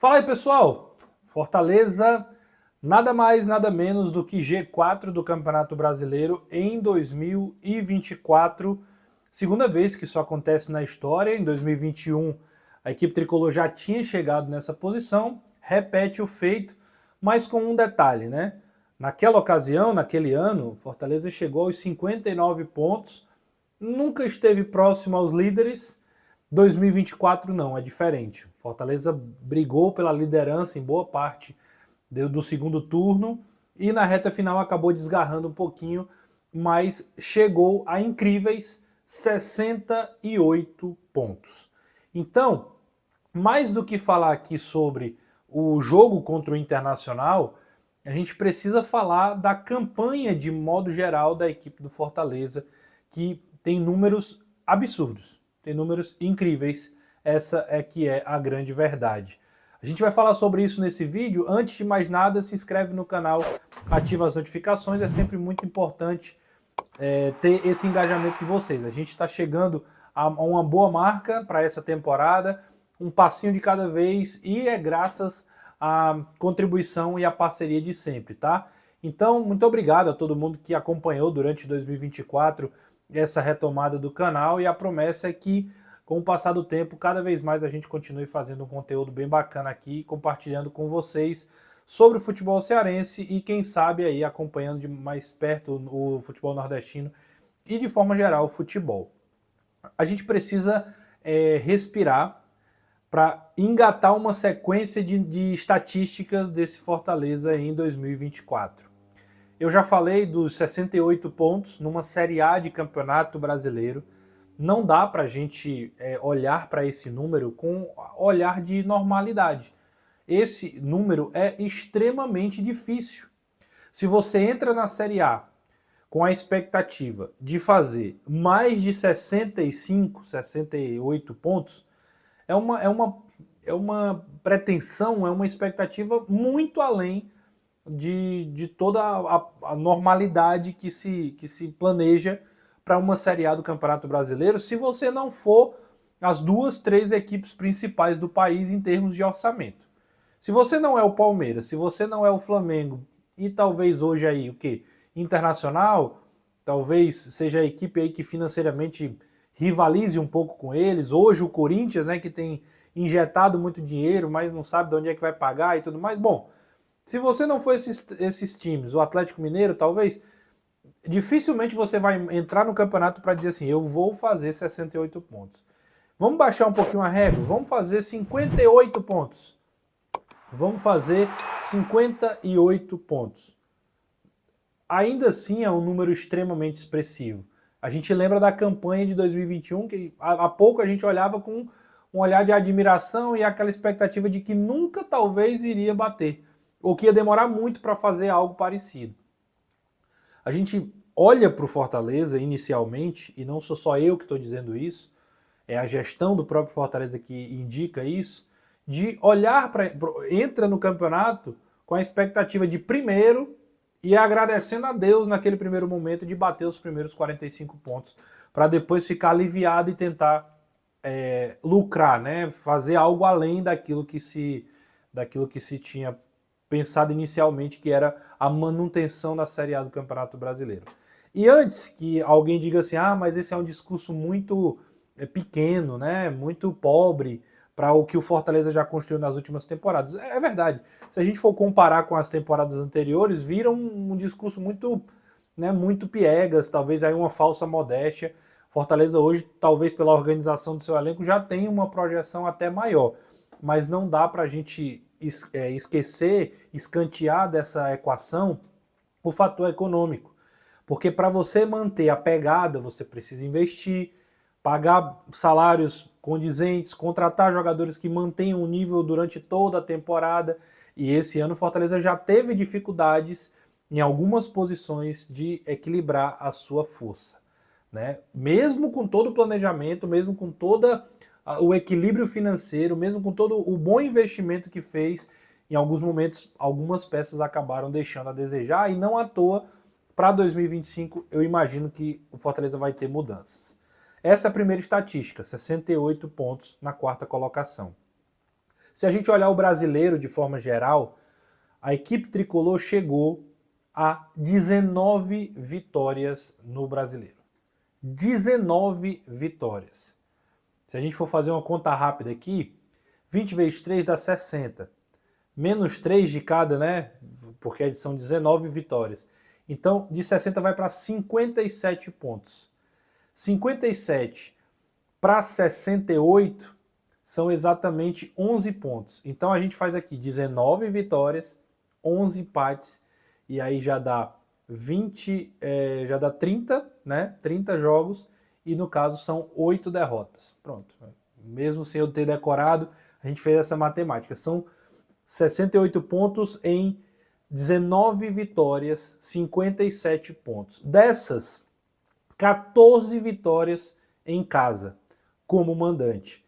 Fala aí, pessoal! Fortaleza, nada mais, nada menos do que G4 do Campeonato Brasileiro em 2024. Segunda vez que isso acontece na história. Em 2021, a equipe tricolor já tinha chegado nessa posição. Repete o feito, mas com um detalhe, né? Naquela ocasião, naquele ano, Fortaleza chegou aos 59 pontos, nunca esteve próximo aos líderes. 2024 não, é diferente. Fortaleza brigou pela liderança em boa parte do segundo turno e na reta final acabou desgarrando um pouquinho, mas chegou a incríveis 68 pontos. Então, mais do que falar aqui sobre o jogo contra o Internacional, a gente precisa falar da campanha de modo geral da equipe do Fortaleza, que tem números absurdos, tem números incríveis. Essa é que é a grande verdade. A gente vai falar sobre isso nesse vídeo. Antes de mais nada, se inscreve no canal, ativa as notificações, é sempre muito importante ter esse engajamento de vocês. A gente está chegando a uma boa marca para essa temporada, um passinho de cada vez, e é graças à contribuição e à parceria de sempre, tá? Então, muito obrigado a todo mundo que acompanhou durante 2024 essa retomada do canal, e a promessa é que, com o passar do tempo, cada vez mais a gente continue fazendo um conteúdo bem bacana aqui, compartilhando com vocês sobre o futebol cearense e, quem sabe, aí acompanhando de mais perto o futebol nordestino e, de forma geral, o futebol. A gente precisa respirar para engatar uma sequência de estatísticas desse Fortaleza em 2024. Eu já falei dos 68 pontos numa Série A de Campeonato Brasileiro. Não dá para a gente olhar para esse número com olhar de normalidade. Esse número é extremamente difícil. Se você entra na Série A com a expectativa de fazer mais de 65, 68 pontos, é uma pretensão, é uma expectativa muito além de toda a normalidade que se planeja para uma Série A do Campeonato Brasileiro, se você não for as duas, três equipes principais do país em termos de orçamento. Se você não é o Palmeiras, se você não é o Flamengo e talvez hoje aí o quê? Internacional, talvez seja a equipe aí que financeiramente rivalize um pouco com eles. Hoje o Corinthians, né, que tem injetado muito dinheiro, mas não sabe de onde é que vai pagar e tudo mais. Bom, se você não for esses times, o Atlético Mineiro talvez, dificilmente você vai entrar no campeonato para dizer assim, eu vou fazer 68 pontos. Vamos baixar um pouquinho a régua, vamos fazer 58 pontos. Vamos fazer 58 pontos. Ainda assim é um número extremamente expressivo. A gente lembra da campanha de 2021, que há pouco a gente olhava com um olhar de admiração e aquela expectativa de que nunca talvez iria bater, ou que ia demorar muito para fazer algo parecido. A gente olha para o Fortaleza inicialmente, e não sou só eu que estou dizendo isso, é a gestão do próprio Fortaleza que indica isso, de olhar entra no campeonato com a expectativa de primeiro e agradecendo a Deus naquele primeiro momento de bater os primeiros 45 pontos, para depois ficar aliviado e tentar lucrar, né? Fazer algo além daquilo que se tinha pensado inicialmente, que era a manutenção da Série A do Campeonato Brasileiro. E antes que alguém diga assim, mas esse é um discurso muito pequeno, né? Muito pobre para o que o Fortaleza já construiu nas últimas temporadas. É verdade. Se a gente for comparar com as temporadas anteriores, vira um discurso muito, né, muito piegas, talvez aí uma falsa modéstia. Fortaleza hoje, talvez pela organização do seu elenco, já tem uma projeção até maior. Mas não dá para a gente esquecer, escantear dessa equação o fator econômico. Porque para você manter a pegada, você precisa investir, pagar salários condizentes, contratar jogadores que mantenham o nível durante toda a temporada. E esse ano o Fortaleza já teve dificuldades em algumas posições de equilibrar a sua força, né? Mesmo com todo o planejamento, mesmo com todo o equilíbrio financeiro, mesmo com todo o bom investimento que fez, em alguns momentos algumas peças acabaram deixando a desejar, e não à toa, para 2025 eu imagino que o Fortaleza vai ter mudanças. Essa é a primeira estatística, 68 pontos na quarta colocação. Se a gente olhar o brasileiro de forma geral, a equipe tricolor chegou a 19 vitórias no brasileiro. 19 vitórias. Se a gente for fazer uma conta rápida aqui, 20 vezes 3 dá 60. Menos 3 de cada, né? Porque são 19 vitórias. Então, de 60 vai para 57 pontos. 57 para 68 são exatamente 11 pontos. Então, a gente faz aqui 19 vitórias, 11 empates, e aí já dá 30, né? 30 jogos, e no caso são 8 derrotas. Pronto. Mesmo sem eu ter decorado, a gente fez essa matemática. São 68 pontos em 19 vitórias, 57 pontos. Dessas, 14 vitórias em casa, como mandante.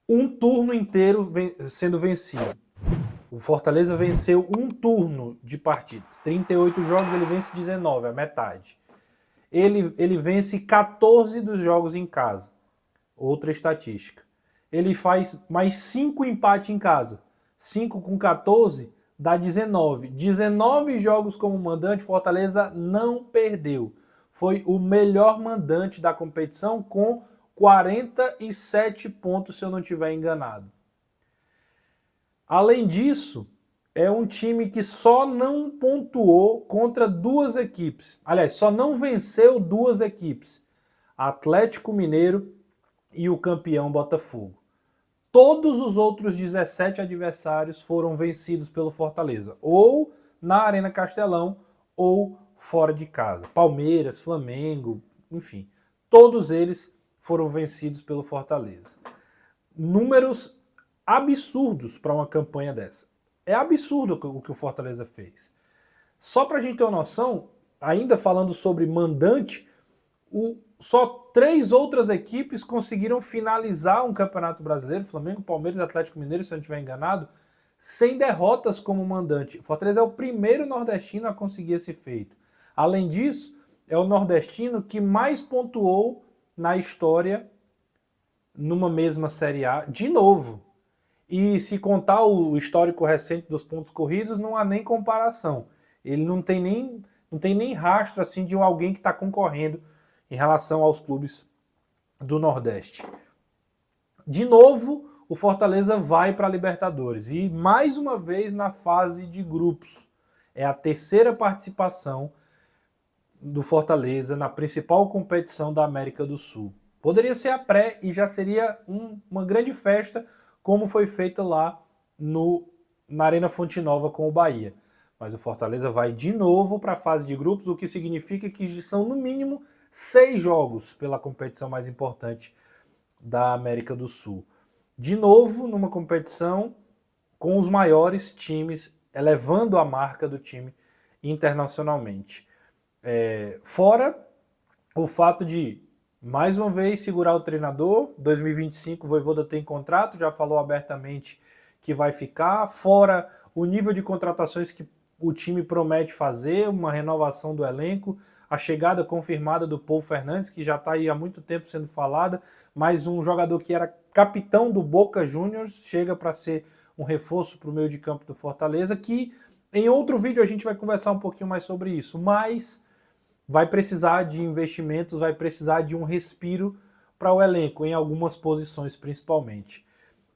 Um turno inteiro sendo vencido. O Fortaleza venceu um turno de partidas. 38 jogos, ele vence 19, a metade. Ele vence 14 dos jogos em casa. Outra estatística. Ele faz mais 5 empates em casa. 5 com 14 dá 19. 19 jogos como mandante, Fortaleza não perdeu. Foi o melhor mandante da competição com 47 pontos, se eu não estiver enganado. Além disso, é um time que só não pontuou contra duas equipes. Aliás, só não venceu duas equipes. Atlético Mineiro e o campeão Botafogo. Todos os outros 17 adversários foram vencidos pelo Fortaleza, ou na Arena Castelão, ou fora de casa. Palmeiras, Flamengo, enfim, todos eles foram vencidos pelo Fortaleza. Números absurdos para uma campanha dessa. É absurdo o que o Fortaleza fez. Só para a gente ter uma noção, ainda falando sobre mandante, só 3 outras equipes conseguiram finalizar um campeonato brasileiro, Flamengo, Palmeiras e Atlético Mineiro, se eu não estiver enganado, sem derrotas como mandante. Fortaleza é o primeiro nordestino a conseguir esse feito. Além disso, é o nordestino que mais pontuou na história numa mesma Série A, de novo. E se contar o histórico recente dos pontos corridos, não há nem comparação. Ele não tem nem rastro assim de alguém que está concorrendo em relação aos clubes do Nordeste. De novo, o Fortaleza vai para a Libertadores. E mais uma vez na fase de grupos. É a terceira participação do Fortaleza na principal competição da América do Sul. Poderia ser a pré e já seria uma grande festa, como foi feita lá na Arena Fonte Nova com o Bahia. Mas o Fortaleza vai de novo para a fase de grupos, o que significa que são no mínimo 6 jogos pela competição mais importante da América do Sul. De novo, numa competição com os maiores times, elevando a marca do time internacionalmente. Fora o fato de, mais uma vez, segurar o treinador. 2025 o Vojvoda tem contrato, já falou abertamente que vai ficar. Fora o nível de contratações que o time promete fazer, uma renovação do elenco, a chegada confirmada do Paul Fernandes, que já está aí há muito tempo sendo falada, mas um jogador que era capitão do Boca Juniors, chega para ser um reforço para o meio de campo do Fortaleza, que em outro vídeo a gente vai conversar um pouquinho mais sobre isso, mas vai precisar de investimentos, vai precisar de um respiro para o elenco, em algumas posições principalmente.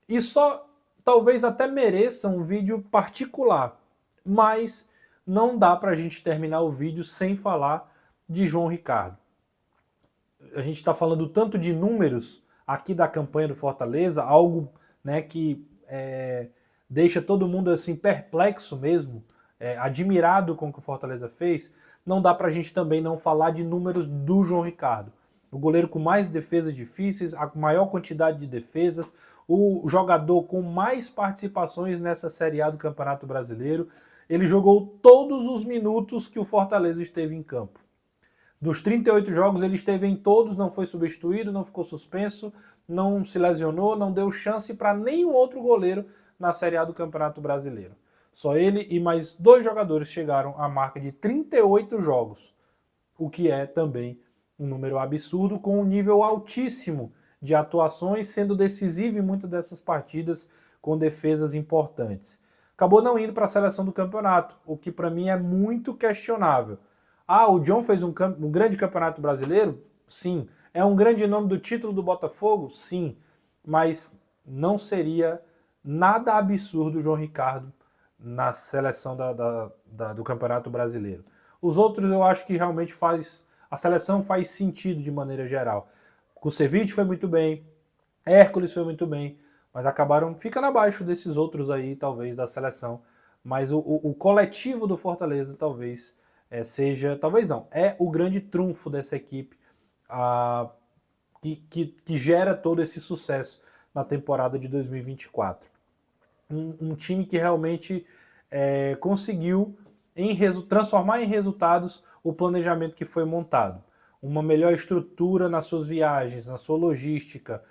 E só talvez até mereça um vídeo particular, mas não dá para a gente terminar o vídeo sem falar de João Ricardo. A gente está falando tanto de números aqui da campanha do Fortaleza, algo, né, que deixa todo mundo assim perplexo mesmo, admirado com o que o Fortaleza fez. Não dá para a gente também não falar de números do João Ricardo. O goleiro com mais defesas difíceis, a maior quantidade de defesas, o jogador com mais participações nessa Série A do Campeonato Brasileiro. Ele jogou todos os minutos que o Fortaleza esteve em campo. Dos 38 jogos, ele esteve em todos, não foi substituído, não ficou suspenso, não se lesionou, não deu chance para nenhum outro goleiro na Série A do Campeonato Brasileiro. Só ele e mais 2 jogadores chegaram à marca de 38 jogos, o que é também um número absurdo, com um nível altíssimo de atuações, sendo decisivo em muitas dessas partidas, com defesas importantes. Acabou não indo para a seleção do campeonato, o que para mim é muito questionável. Ah, o John fez um grande campeonato brasileiro? Sim. É um grande nome do título do Botafogo? Sim. Mas não seria nada absurdo o João Ricardo na seleção do Campeonato Brasileiro. Os outros eu acho que realmente a seleção faz sentido de maneira geral. Kusevich foi muito bem, Hércules foi muito bem, mas acabaram ficando abaixo desses outros aí, talvez, da seleção. Mas o coletivo do Fortaleza talvez seja, talvez não, é o grande trunfo dessa equipe que gera todo esse sucesso na temporada de 2024. Um time que realmente conseguiu transformar em resultados o planejamento que foi montado. Uma melhor estrutura nas suas viagens, na sua logística,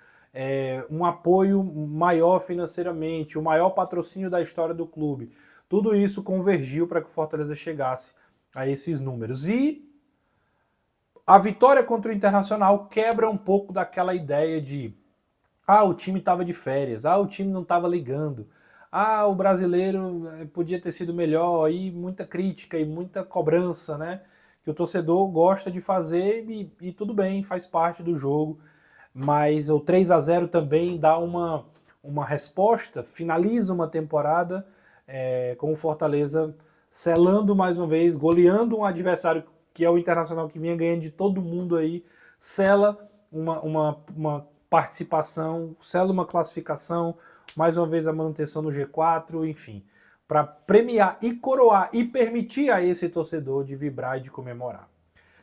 um apoio maior financeiramente, o maior patrocínio da história do clube. Tudo isso convergiu para que o Fortaleza chegasse a esses números. E a vitória contra o Internacional quebra um pouco daquela ideia de o time estava de férias, o time não estava ligando, o brasileiro podia ter sido melhor, e muita crítica e muita cobrança, né? Que o torcedor gosta de fazer e tudo bem, faz parte do jogo. Mas o 3-0 também dá uma resposta, finaliza uma temporada com o Fortaleza selando mais uma vez, goleando um adversário que é o Internacional, que vinha ganhando de todo mundo aí, sela uma participação, sela uma classificação, mais uma vez a manutenção no G4, enfim, para premiar e coroar e permitir a esse torcedor de vibrar e de comemorar.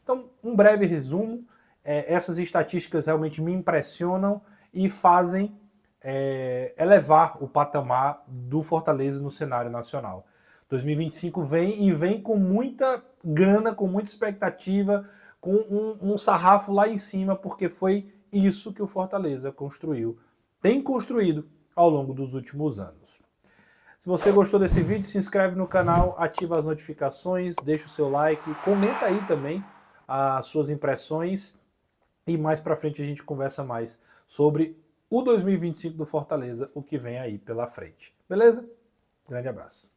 Então, um breve resumo, essas estatísticas realmente me impressionam e fazem elevar o patamar do Fortaleza no cenário nacional. 2025 vem com muita gana, com muita expectativa, com um sarrafo lá em cima, porque foi isso que o Fortaleza tem construído ao longo dos últimos anos. Se você gostou desse vídeo, se inscreve no canal, ativa as notificações, deixa o seu like, comenta aí também as suas impressões e mais pra frente a gente conversa mais sobre o 2025 do Fortaleza, o que vem aí pela frente. Beleza? Grande abraço.